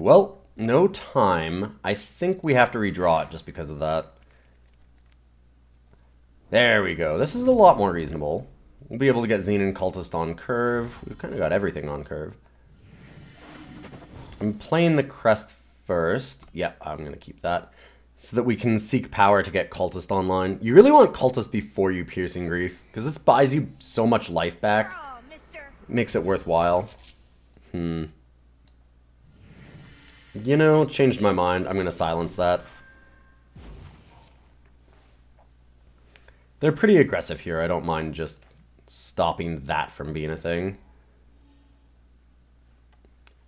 well, no time. I think we have to redraw it just because of that. There we go. This is a lot more reasonable. We'll be able to get Xenan Cultist on curve. We've kind of got everything on curve. I'm playing the Crest first. Yep, I'm going to keep that. So that we can seek power to get Cultist online. You really want Cultist before you Piercing Grief, because this buys you so much life back. Makes it worthwhile. You know, changed my mind. I'm going to silence that. They're pretty aggressive here. I don't mind just stopping that from being a thing.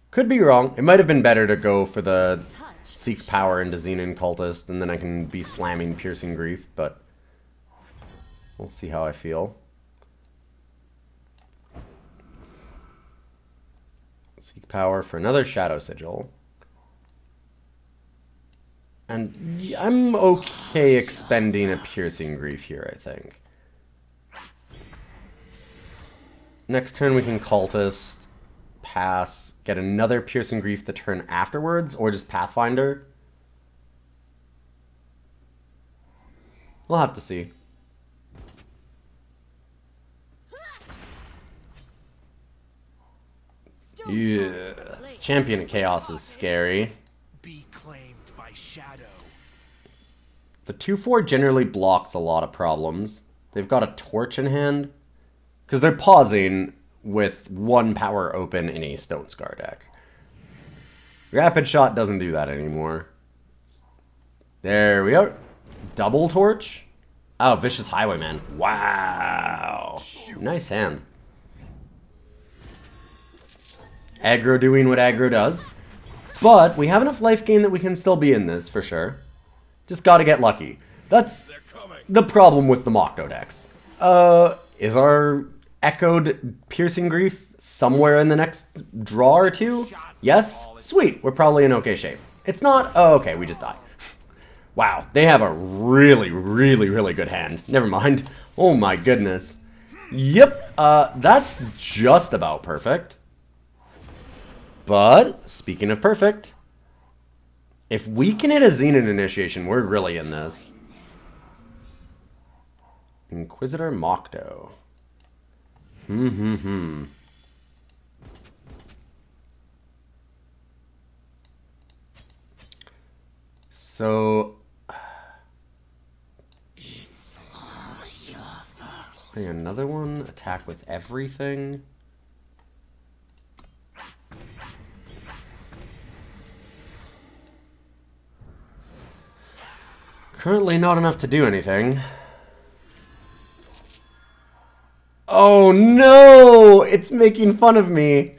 Could be wrong. It might have been better to go for the Seek Power into Xenan Cultist, and then I can be slamming Piercing Grief, but we'll see how I feel. Seek Power for another Shadow Sigil. And I'm okay expending a Piercing Grief here, I think. Next turn we can Cultist, pass, get another Piercing Grief the turn afterwards, or just Pathfinder. We'll have to see. Yeah. Champion of Chaos is scary. Be claimed by shadow. The 2/4 generally blocks a lot of problems. They've got a torch in hand, because they're pausing with 1 power open in a Stone Scar deck. Rapid Shot doesn't do that anymore. There we are. Double torch? Oh, Vicious Highwayman. Wow. Nice hand. Aggro doing what aggro does. But we have enough life gain that we can still be in this, for sure. Just gotta get lucky. That's the problem with the Makto decks. Is our Echoed Piercing Grief somewhere in the next draw or two? Yes? Sweet. We're probably in okay shape. It's not? Oh, okay, we just die. Wow, they have a really, really, really good hand. Never mind. Oh my goodness. Yep, that's just about perfect. But, speaking of perfect, if we can hit a Xenan Initiation, we're really in this. Inquisitor Makto. So, play another one, attack with everything. Currently not enough to do anything. Oh no! It's making fun of me!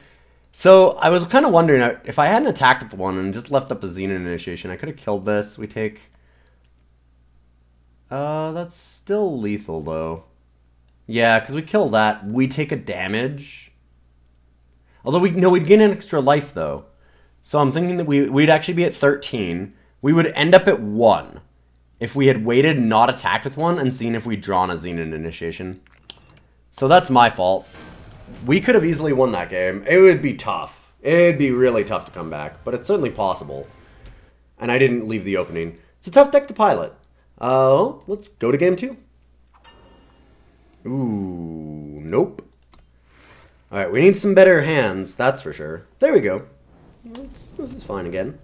So, I was kind of wondering, if I hadn't attacked with one and just left up a Xenan Initiation, I could have killed this. We take... that's still lethal, though. Yeah, because we kill that, we take a damage. Although, we'd gain an extra life, though. So I'm thinking that we'd actually be at 13. We would end up at 1. If we had waited and not attacked with one and seen if we'd drawn a Xenan Initiation. So that's my fault. We could have easily won that game. It would be tough. It'd be really tough to come back, but it's certainly possible. And I didn't leave the opening. It's a tough deck to pilot. Let's go to game 2. Ooh, nope. Alright, we need some better hands, that's for sure. There we go. This is fine again.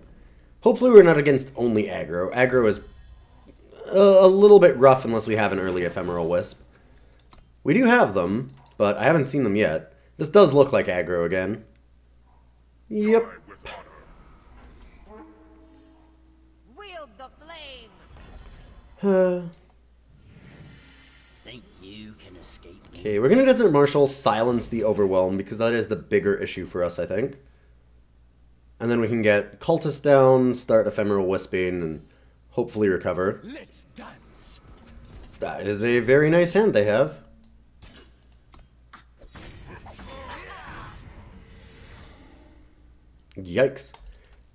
Hopefully we're not against only aggro. Aggro is a little bit rough unless we have an early Ephemeral Wisp. We do have them, but I haven't seen them yet. This does look like aggro again. Yep. Wield the flame. Think you can escape me? Okay, we're gonna Desert Marshal, silence the Overwhelm, because that is the bigger issue for us, I think. And then we can get Cultist down, start Ephemeral Wisping, and hopefully recover. Let's dance. That is a very nice hand they have. Yikes.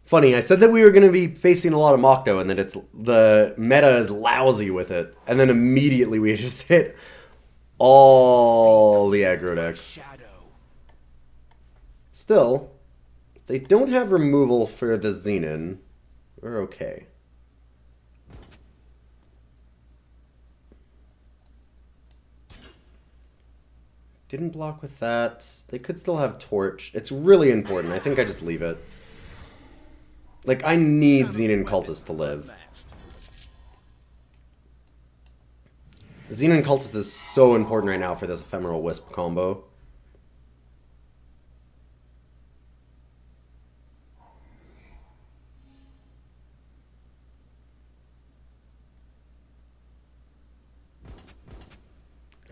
Funny, I said that we were going to be facing a lot of Makto and that the meta is lousy with it. And then immediately we just hit all the aggro decks. Still, They don't have removal for the Xenan. We're okay. Didn't block with that. They could still have Torch. It's really important. I think I just leave it. Like, I need Xenan Cultist to live. Xenan Cultist is so important right now for this Ephemeral Wisp combo.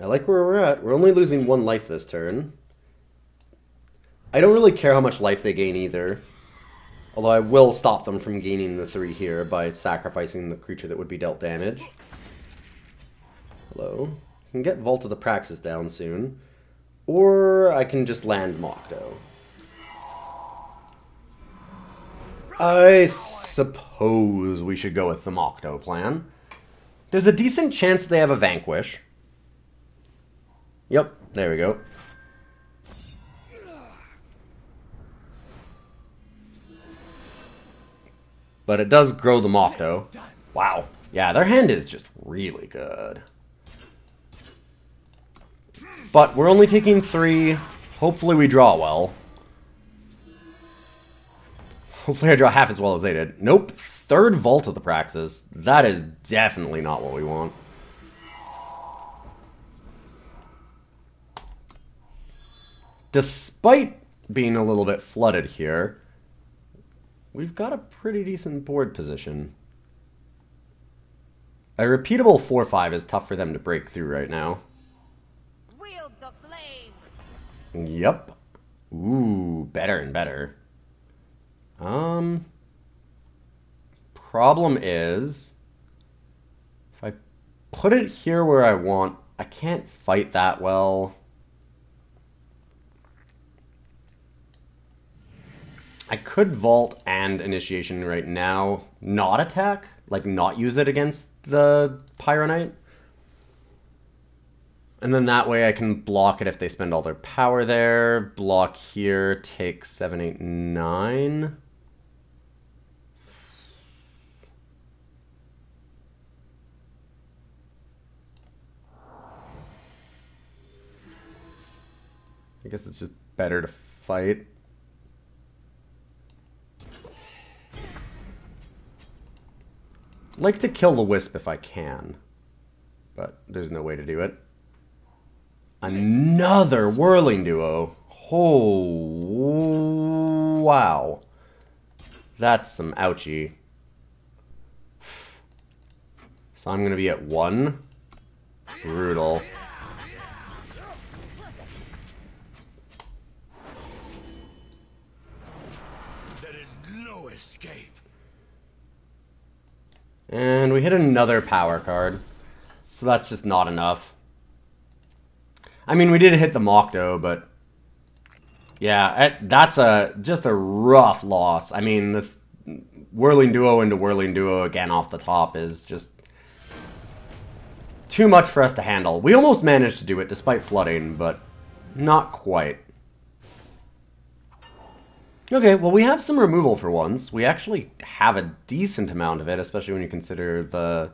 I like where we're at. We're only losing 1 life this turn. I don't really care how much life they gain either. Although I will stop them from gaining the 3 here by sacrificing the creature that would be dealt damage. Hello. I can get Vault of the Praxis down soon. Or I can just land Makto. I suppose we should go with the Makto plan. There's a decent chance they have a Vanquish. Yep, there we go. But it does grow the Makto. Wow. Yeah, their hand is just really good. But we're only taking 3. Hopefully we draw well. Hopefully I draw half as well as they did. Nope. 3rd Vault of the Praxis. That is definitely not what we want. Despite being a little bit flooded here, we've got a pretty decent board position. A repeatable 4-5 is tough for them to break through right now. Wield the flame. Yep. Ooh, better and better. Problem is, if I put it here where I want, I can't fight that well. I could Vault and Initiation right now, not attack, like not use it against the Pyro Knight. And then that way I can block it if they spend all their power there. Block here, take 7, 8, 9. I guess it's just better to fight. Like to kill the Wisp if I can, but there's no way to do it. Another Whirling Duo. Oh, wow. That's some ouchie. So I'm going to be at 1. Brutal. There is no escape. And we hit another power card. So that's just not enough. I mean, we did hit the Makto, but... yeah, that's just a rough loss. I mean, the Whirling Duo into Whirling Duo again off the top is just... too much for us to handle. We almost managed to do it despite flooding, but not quite. Okay, well we have some removal for once. We actually have a decent amount of it, especially when you consider the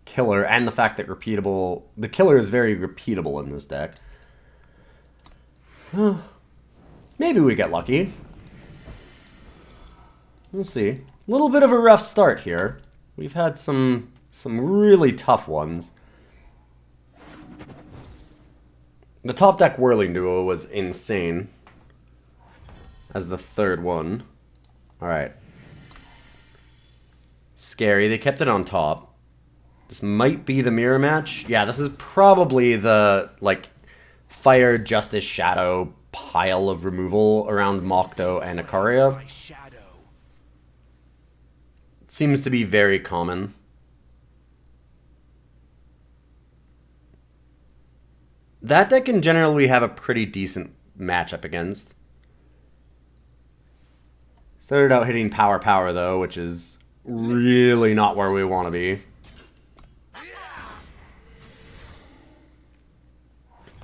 killer and the fact that the killer is very repeatable in this deck. Maybe we get lucky. We'll see. A little bit of a rough start here. We've had some really tough ones. The top deck Whirling Duo was insane. As the 3rd one. Alright. Scary. They kept it on top. This might be the mirror match. Yeah, this is probably the, like, Fire, Justice, Shadow pile of removal around Makto and Ikaria. It seems to be very common. That deck in general we have a pretty decent matchup against. Started out hitting power though, which is really not where we want to be.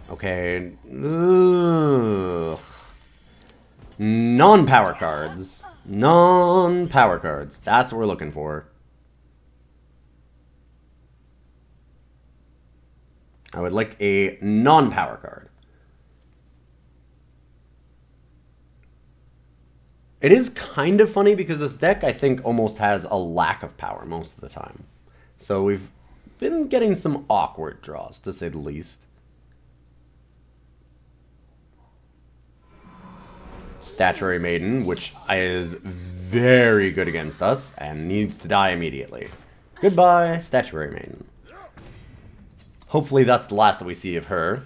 Okay. Ugh. Non-power cards. Non-power cards. That's what we're looking for. I would like a non-power card. It is kind of funny because this deck, I think, almost has a lack of power most of the time. So we've been getting some awkward draws, to say the least. Statuary Maiden, which is very good against us and needs to die immediately. Goodbye, Statuary Maiden. Hopefully that's the last that we see of her.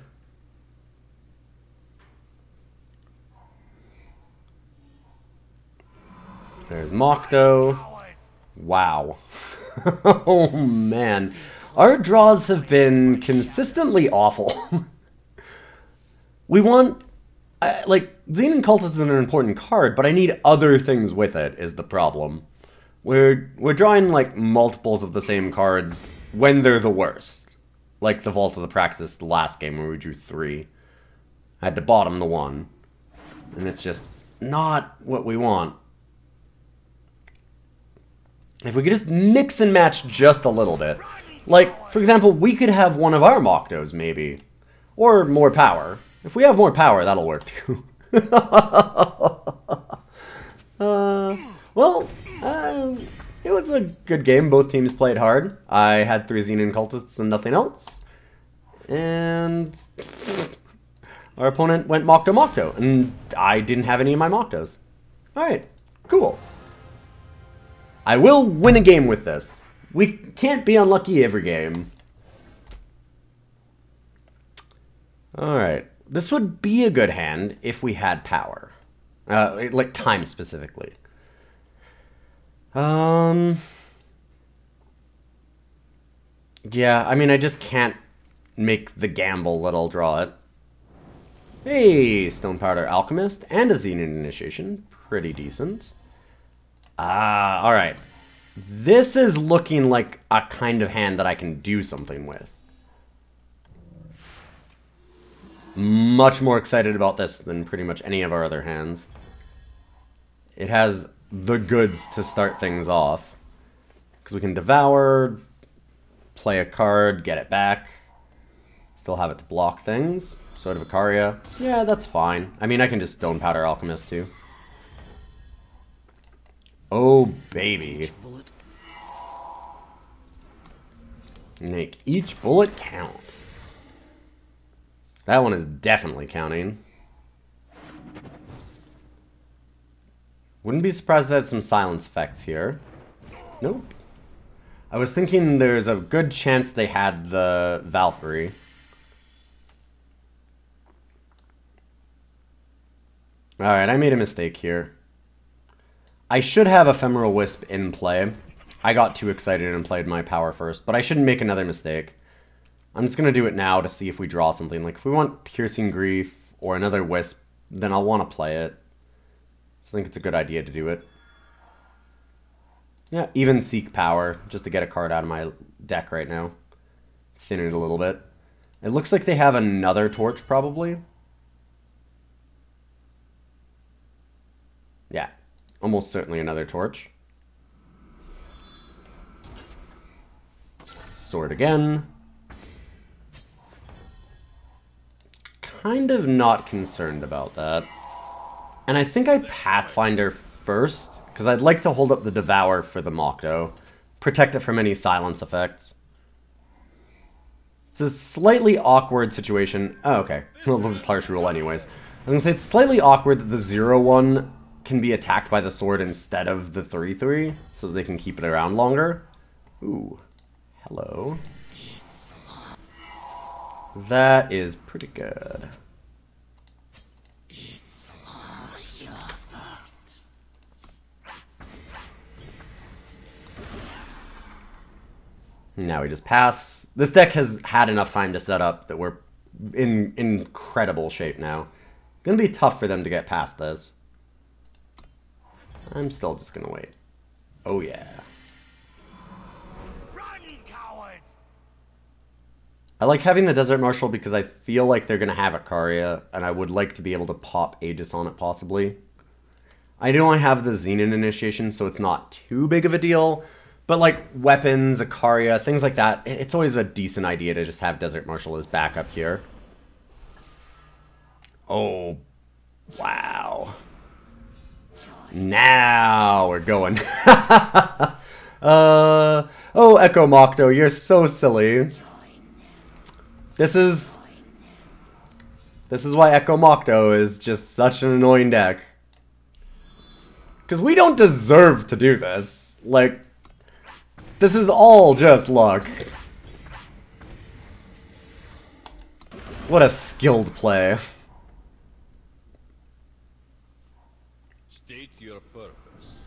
There's Makto. Wow. Oh man. Our draws have been consistently awful. We want... like, Xenan Cultist is an important card, but I need other things with it, is the problem. We're drawing, like, multiples of the same cards when they're the worst. Like the Vault of the Praxis the last game where we drew 3. I had to bottom the 1. And it's just not what we want. If we could just mix and match just a little bit. Like, for example, we could have one of our Maktos, maybe. Or more power. If we have more power, that'll work too. It was a good game. Both teams played hard. I had 3 Xenan Cultists and nothing else. And our opponent went Makto, and I didn't have any of my Maktos. Alright, cool. I will win a game with this. We can't be unlucky every game. Alright. This would be a good hand if we had power. Like time specifically. Yeah, I mean, I just can't make the gamble that I'll draw it. Hey, Stonepowder Alchemist and a Xenan Initiation. Pretty decent. Alright. This is looking like a kind of hand that I can do something with. Much more excited about this than pretty much any of our other hands. It has the goods to start things off. Because we can Devour, play a card, get it back. Still have it to block things. Sword of Icaria. Yeah, that's fine. I mean, I can just Stonepowder Alchemist too. Oh, baby. Make each bullet count. That one is definitely counting. Wouldn't be surprised to have some silence effects here. Nope. I was thinking there's a good chance they had the Valkyrie. Alright, I made a mistake here. I should have Ephemeral Wisp in play. I got too excited and played my power first, but I shouldn't make another mistake. I'm just going to do it now to see if we draw something. Like, if we want Piercing Grief or another Wisp, then I'll want to play it. So I think it's a good idea to do it. Yeah, even Seek Power, just to get a card out of my deck right now. Thin it a little bit. It looks like they have another Torch, probably. Yeah, almost certainly another Torch. Sword again. Kind of not concerned about that. And I think I Pathfinder first, because I'd like to hold up the Devour for the Makto. Protect it from any silence effects. It's a slightly awkward situation. Oh, okay. We'll just harsh rule anyways. I was going to say it's slightly awkward that the 0/1 can be attacked by the sword instead of the 3/3, so that they can keep it around longer. Ooh. Hello. That is pretty good. Now we just pass. This deck has had enough time to set up that we're in incredible shape now. Gonna be tough for them to get past this. I'm still just gonna wait. Oh yeah. I like having the Desert Marshal because I feel like they're going to have Icaria, and I would like to be able to pop Aegis on it, possibly. I don't have the Xenan initiation, so it's not too big of a deal. But like weapons, Icaria, things like that, it's always a decent idea to just have Desert Marshal as backup here. Oh, wow. Now we're going. Oh, Echo Makto, you're so silly. This is why Echo Makto is just such an annoying deck. Because we don't deserve to do this. Like, this is all just luck. What a skilled play. State your purpose.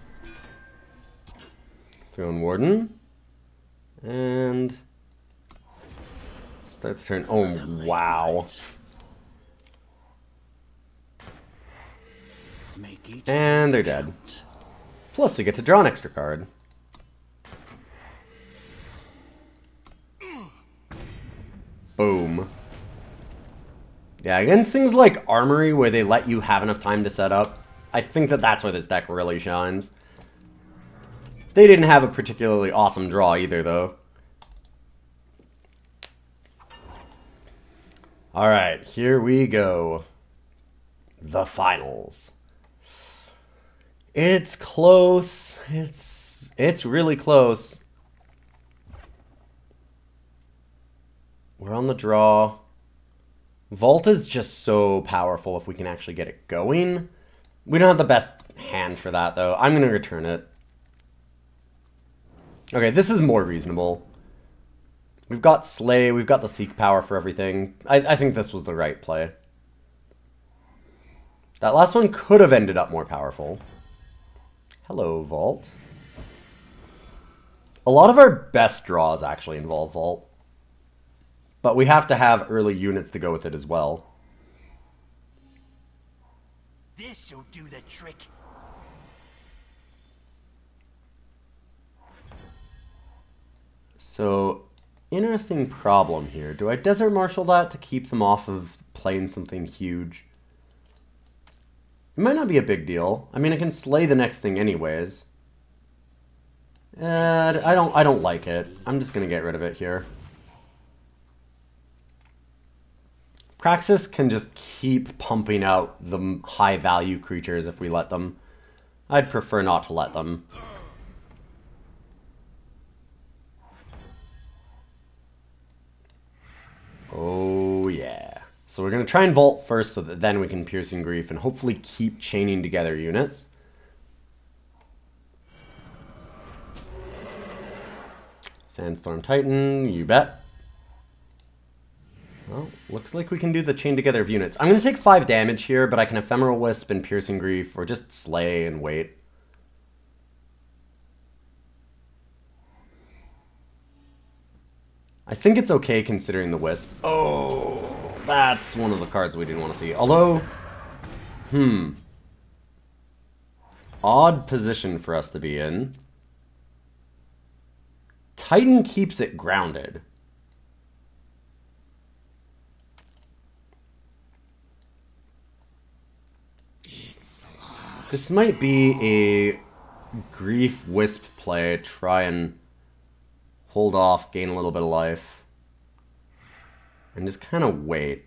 Throne Warden. And start the turn. Oh, wow. And they're dead. Plus we get to draw an extra card. Boom. Yeah, against things like Armory, where they let you have enough time to set up, I think that that's where this deck really shines. They didn't have a particularly awesome draw either, though. Alright, here we go. The finals. It's close. It's really close. We're on the draw. Vault is just so powerful if we can actually get it going. We don't have the best hand for that, though. I'm going to return it. Okay, this is more reasonable. We've got Slay, we've got the Seek power for everything. I think this was the right play. That last one could have ended up more powerful. Hello, Vault. A lot of our best draws actually involve Vault. But we have to have early units to go with it as well. This'll do the trick. So, interesting problem here. Do I Desert Marshal that to keep them off of playing something huge? It might not be a big deal. I mean, I can slay the next thing anyways. I don't like it. I'm just gonna get rid of it here. Praxis can just keep pumping out the high-value creatures if we let them. I'd prefer not to let them. Oh, yeah. So we're going to try and Vault first so that then we can Piercing Grief and hopefully keep chaining together units. Sandstorm Titan, you bet. Well, looks like we can do the chain together of units. I'm going to take 5 damage here, but I can Ephemeral Wisp and Piercing Grief, or just Slay and wait. I think it's okay considering the Wisp. Oh, that's one of the cards we didn't want to see. Although, odd position for us to be in. Titan keeps it grounded. This might be a Grief Wisp play. Try and hold off, gain a little bit of life. And just kind of wait.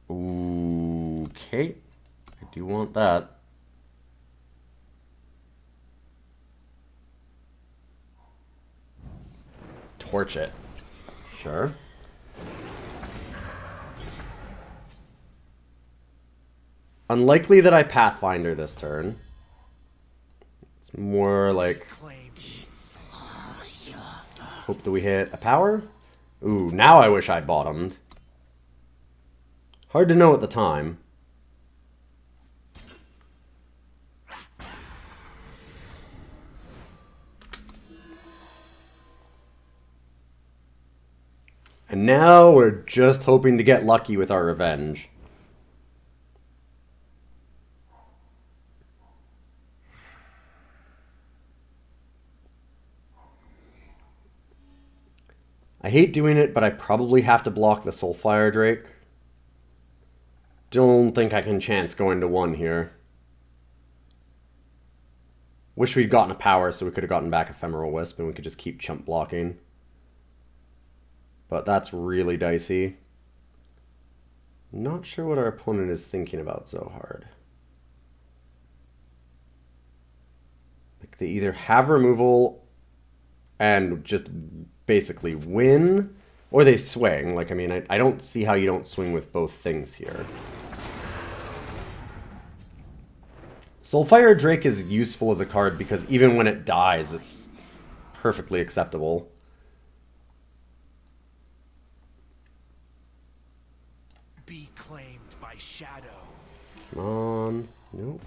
Okay. I do want that. Torch it. Sure. Unlikely that I Pathfinder this turn. It's more like hope that we hit a power. Ooh, now I wish I'd bottomed. Hard to know at the time. And now we're just hoping to get lucky with our revenge. I hate doing it, but I probably have to block the Soulfire Drake. Don't think I can chance going to 1 here. Wish we'd gotten a power so we could have gotten back Ephemeral Wisp and we could just keep chump blocking. But that's really dicey. Not sure what our opponent is thinking about so hard. Like they either have removal and just basically win, or they swing. Like, I mean, I don't see how you don't swing with both things here. Soulfire Drake is useful as a card because even when it dies, it's perfectly acceptable. Be claimed by shadow. Come on. Nope.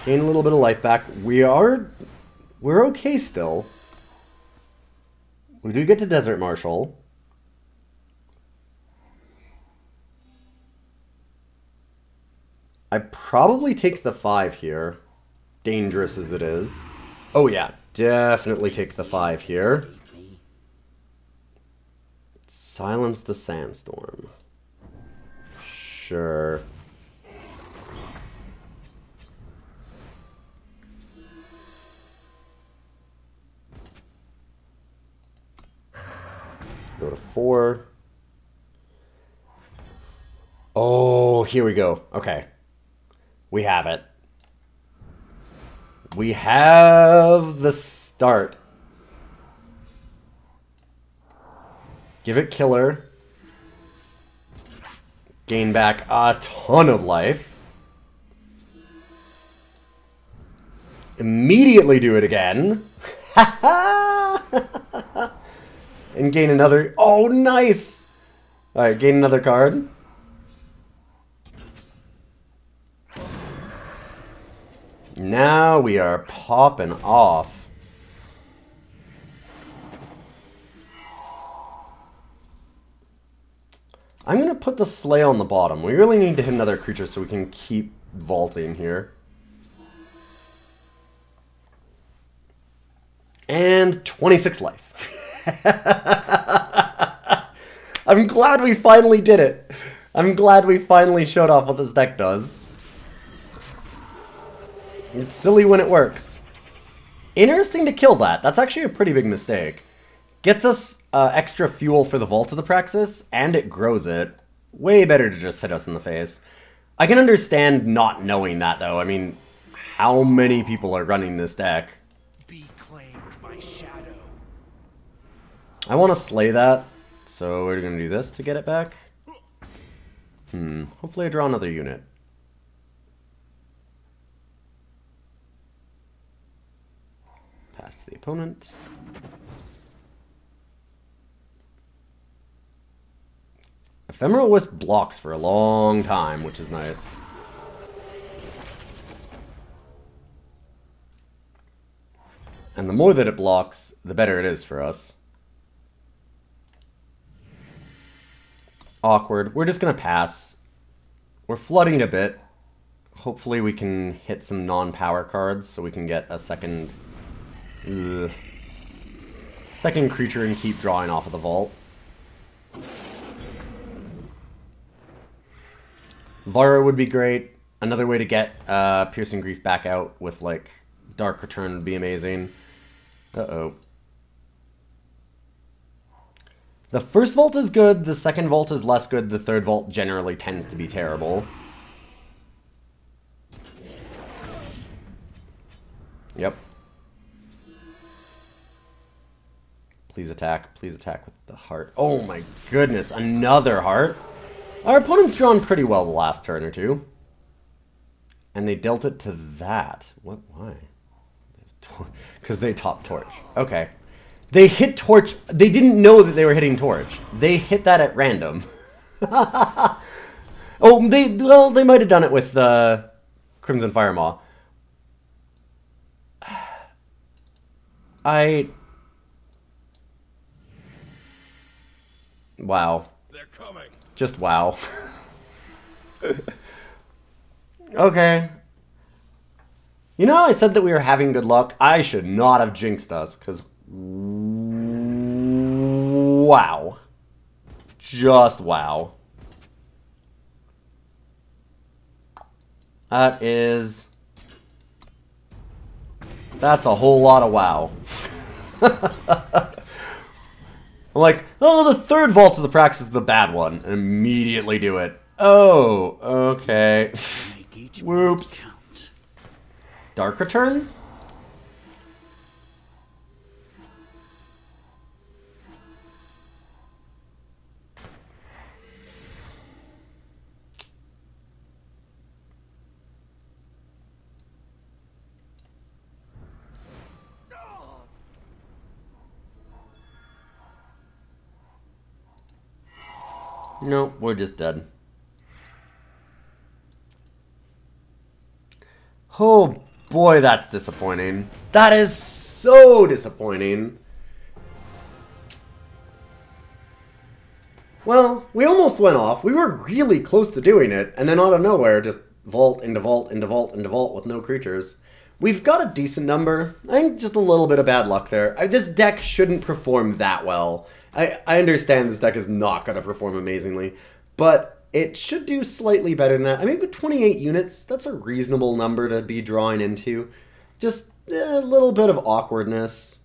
Gain a little bit of life back. We're okay still. We do get to Desert Marshal. I probably take the 5 here. Dangerous as it is. Oh yeah, definitely take the 5 here. Silence the Sandstorm. Sure. Go to 4. Oh, here we go. Okay. We have it. We have the start. Give it killer. Gain back a ton of life. Immediately do it again. And gain another. Oh, nice! Alright, gain another card. Now we are popping off. I'm going to put the Slay on the bottom. We really need to hit another creature so we can keep vaulting here. And 26 life. I'm glad we finally did it. I'm glad we finally showed off what this deck does. It's silly when it works. Interesting to kill that. That's actually a pretty big mistake. Gets us extra fuel for the Vault of the Praxis, and it grows it. Way better to just hit us in the face. I can understand not knowing that, though. I mean, how many people are running this deck? Be claimed by shadow. I want to slay that, so we're going to do this to get it back. Hopefully I draw another unit. Pass to the opponent. Ephemeral Wisp blocks for a long time, which is nice. And the more that it blocks, the better it is for us. Awkward. We're just going to pass. We're flooding a bit. Hopefully we can hit some non-power cards so we can get a second creature and keep drawing off of the vault. Vara would be great. Another way to get Piercing Grief back out with like Dark Return would be amazing. Uh-oh. The first vault is good, the second vault is less good, the third vault generally tends to be terrible. Yep. Please attack with the heart. Oh my goodness, another heart? Our opponent's drawn pretty well the last turn or two. And they dealt it to that. What? Why? Because they top torch. Okay. They hit torch. They didn't know that they were hitting torch. They hit that at random. Oh, they might have done it with Crimson Firemaw. Wow. They're coming. Just wow. Okay. You know, I said that we were having good luck. I should not have jinxed us, because... Wow. Just wow. That's a whole lot of wow. I'm like, oh, the third vault of the Praxis is the bad one. And immediately do it. Oh, okay. Whoops. Dark Return? No, we're just dead. Oh boy, that's disappointing. That is so disappointing. Well, we almost went off. We were really close to doing it, and then out of nowhere, just vault into vault into vault into vault with no creatures. We've got a decent number. I think just a little bit of bad luck there. This deck shouldn't perform that well. I understand this deck is not going to perform amazingly, but it should do slightly better than that. I mean, with 28 units, that's a reasonable number to be drawing into. Just a little bit of awkwardness.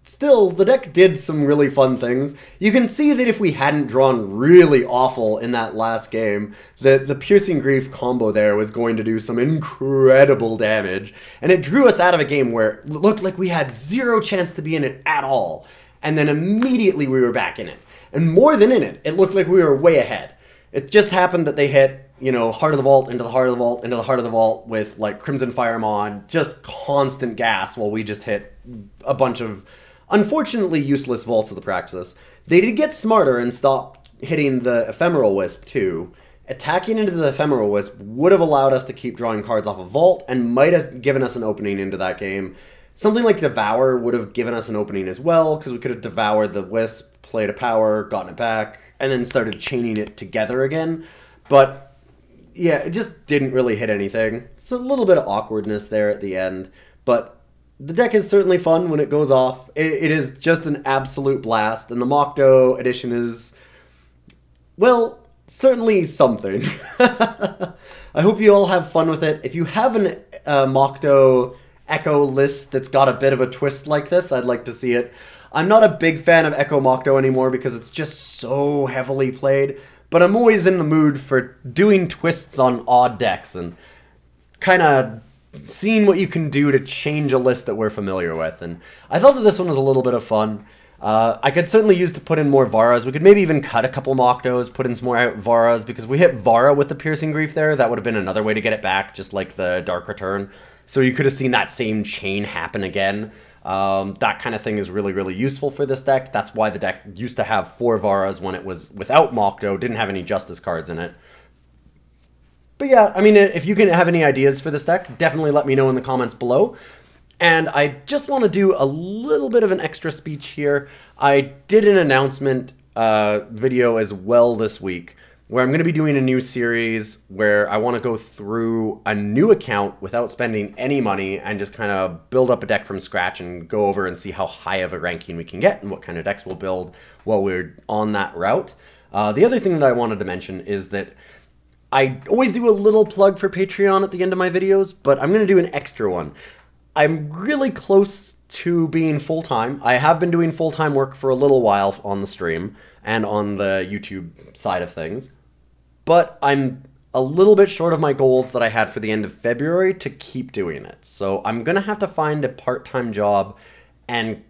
Still, the deck did some really fun things. You can see that if we hadn't drawn really awful in that last game, the Piercing Grief combo there was going to do some incredible damage. And it drew us out of a game where it looked like we had zero chance to be in it at all. And then immediately we were back in it. And more than in it, it looked like we were way ahead. It just happened that they hit, you know, Heart of the Vault, into the Heart of the Vault, into the Heart of the Vault with, like, Crimson Firemon, just constant gas while we just hit a bunch of, unfortunately, useless Vaults of the Praxis. They did get smarter and stopped hitting the Ephemeral Wisp, too. Attacking into the Ephemeral Wisp would have allowed us to keep drawing cards off of Vault and might have given us an opening into that game. Something like Devour would have given us an opening as well, because we could have devoured the Wisp, played a power, gotten it back, and then started chaining it together again. But, yeah, it just didn't really hit anything. It's a little bit of awkwardness there at the end, but the deck is certainly fun when it goes off. It is just an absolute blast, and the Makto edition is, well, certainly something. I hope you all have fun with it. If you have an Makto Echo list that's got a bit of a twist like this, I'd like to see it. I'm not a big fan of Echo Makto anymore because it's just so heavily played, but I'm always in the mood for doing twists on odd decks and kind of seeing what you can do to change a list that we're familiar with. And I thought that this one was a little bit of fun. I could certainly use to put in more Varas. We could maybe even cut a couple Maktos, put in some more Varas, because if we hit Vara with the Piercing Grief there, that would have been another way to get it back, just like the Dark Return. So you could have seen that same chain happen again. That kind of thing is really, really useful for this deck. That's why the deck used to have 4 Varas when it was without Makto, didn't have any Justice cards in it. But yeah, I mean, if you can have any ideas for this deck, definitely let me know in the comments below. And I just want to do a little bit of an extra speech here. I did an announcement video as well this week, where I'm going to be doing a new series where I want to go through a new account without spending any money and just kind of build up a deck from scratch and go over and see how high of a ranking we can get and what kind of decks we'll build while we're on that route. The other thing that I wanted to mention is that I always do a little plug for Patreon at the end of my videos, but I'm going to do an extra one. I'm really close to being full-time. I have been doing full-time work for a little while on the stream and on the YouTube side of things, but I'm a little bit short of my goals that I had for the end of February to keep doing it. So I'm going to have to find a part-time job and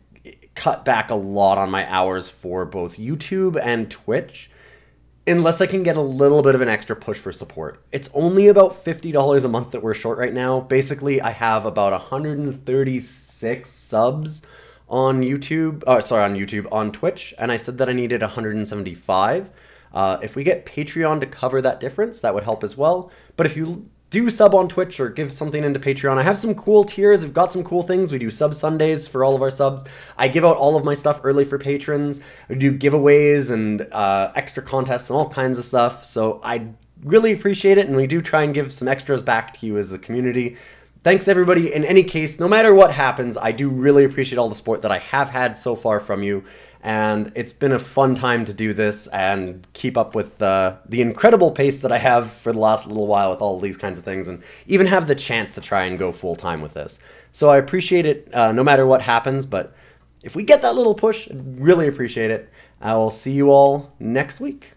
cut back a lot on my hours for both YouTube and Twitch, unless I can get a little bit of an extra push for support. It's only about $50 a month that we're short right now. Basically, I have about 136 subs on YouTube, on Twitch, and I said that I needed 175. If we get Patreon to cover that difference, that would help as well. But if you do sub on Twitch or give something into Patreon, I have some cool tiers. We've got some cool things. We do sub Sundays for all of our subs. I give out all of my stuff early for patrons. We do giveaways and extra contests and all kinds of stuff. So I really appreciate it, and we do try and give some extras back to you as a community. thanks everybody. In any case, no matter what happens, I do really appreciate all the support that I have had so far from you. And it's been a fun time to do this and keep up with the incredible pace that I have for the last little while with all of these kinds of things, and even have the chance to try and go full time with this. So I appreciate it no matter what happens, but if we get that little push, I'd really appreciate it. I will see you all next week.